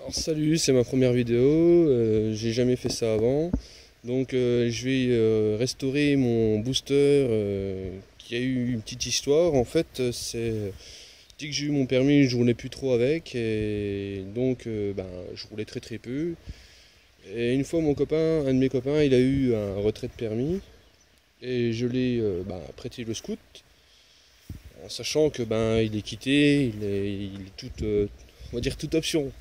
Alors salut, c'est ma première vidéo, j'ai jamais fait ça avant, donc je vais restaurer mon booster qui a eu une petite histoire. En fait, c'est dès que j'ai eu mon permis, je roulais plus trop avec et donc je roulais très peu. Et une fois un de mes copains, il a eu un retrait de permis et je l'ai prêté le scoot, en sachant que il est quitté, il est toute, on va dire toute option.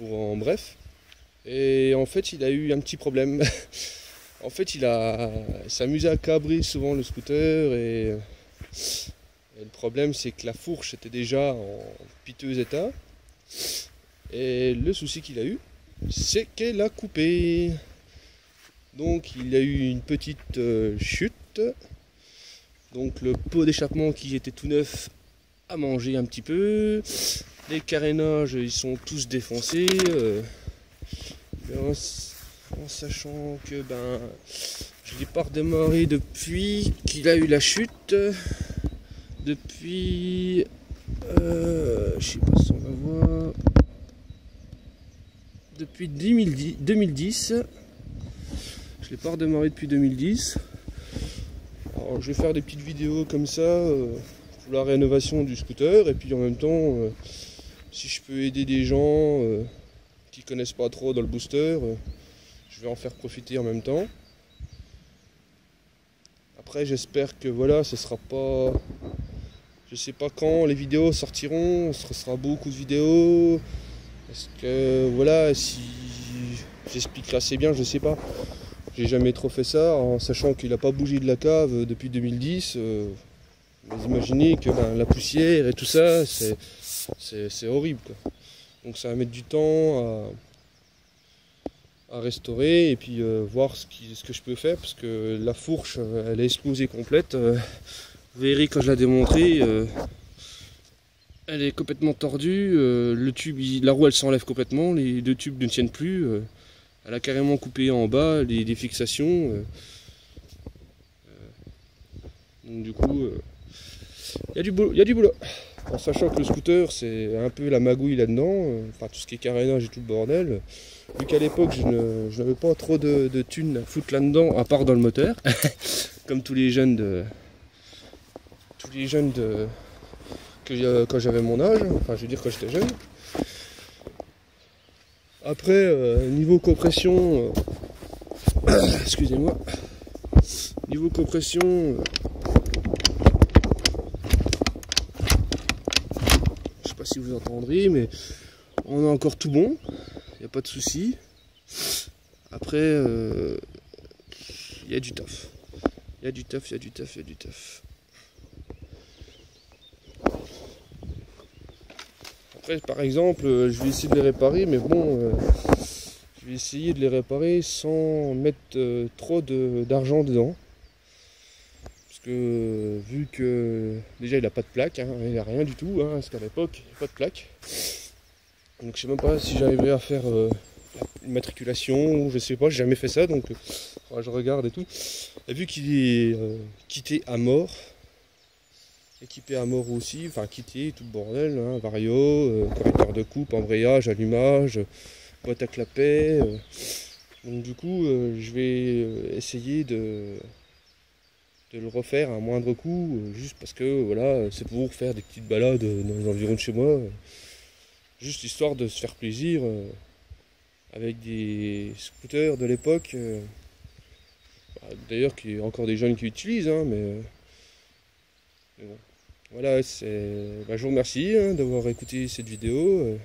En bref. Et en fait, il a eu un petit problème. En fait, il s'amusait à cabrer souvent le scooter et le problème, c'est que la fourche était déjà en piteux état. Et le souci qu'il a eu, c'est qu'elle a coupé. Donc, il a eu une petite chute. Donc, le pot d'échappement qui était tout neuf a mangé un petit peu. Les carénages, ils sont tous défoncés. En sachant que je l'ai pas redémarré depuis qu'il a eu la chute. Depuis je sais pas si on va voir. Depuis 2010. Je l'ai pas redémarré depuis 2010. Alors je vais faire des petites vidéos comme ça pour la rénovation du scooter, et puis en même temps si je peux aider des gens qui connaissent pas trop dans le booster, je vais en faire profiter en même temps. Après j'espère que voilà, ce sera pas, je sais pas quand les vidéos sortiront, ce sera beaucoup de vidéos. Est-ce que voilà, si j'expliquerai assez bien, je sais pas. J'ai jamais trop fait ça, en sachant qu'il n'a pas bougé de la cave depuis 2010. Vous imaginez que la poussière et tout ça, c'est horrible, quoi. Donc ça va mettre du temps à restaurer et puis voir ce que je peux faire, parce que la fourche elle est explosée complète. Vous verrez quand je la démontrerai, elle est complètement tordue. Le tube, la roue elle s'enlève complètement, les deux tubes ne tiennent plus. Elle a carrément coupé en bas les fixations. Donc du coup, il y a du boulot. En sachant que le scooter c'est un peu la magouille là-dedans, enfin tout ce qui est carénage et tout le bordel. Vu qu'à l'époque je n'avais pas trop de thunes à foutre là-dedans, à part dans le moteur, comme tous les jeunes quand j'avais mon âge, enfin je veux dire quand j'étais jeune. Après niveau compression, excusez-moi, niveau compression, je sais pas si vous entendrez, mais on a encore tout bon, il n'y a pas de souci. Après il y a du taf. Il y a du taf. Après, par exemple, je vais essayer de les réparer, mais bon, je vais essayer de les réparer sans mettre trop d'argent dedans. Parce que vu que déjà il n'a pas de plaque, hein, il n'a rien du tout, hein, parce qu'à l'époque il n'y a pas de plaque. Donc je sais même pas si j'arriverai à faire une matriculation, ou je sais pas, j'ai jamais fait ça, donc je regarde et tout. Et vu qu'il est quitté à mort, équipé à mort aussi, enfin quitté, tout le bordel, hein, vario, correcteur de coupe, embrayage, allumage, boîte à clapet. Donc du coup, je vais essayer de le refaire à un moindre coût, juste parce que voilà, c'est pour faire des petites balades dans les environs de chez moi, juste histoire de se faire plaisir avec des scooters de l'époque. D'ailleurs, qu'il y a encore des jeunes qui utilisent, hein, mais bon. Voilà, je vous remercie d'avoir écouté cette vidéo.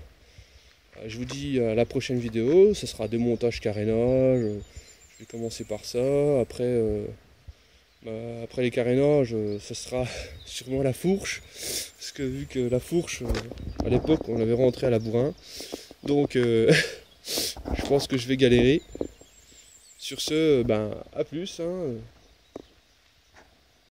Je vous dis à la prochaine vidéo, ce sera démontage carénage. Je vais commencer par ça. Après les carénages, ce sera sûrement la fourche. Parce que vu que la fourche, à l'époque, on l'avait rentrée à la bourrin. Donc, je pense que je vais galérer. Sur ce, à plus.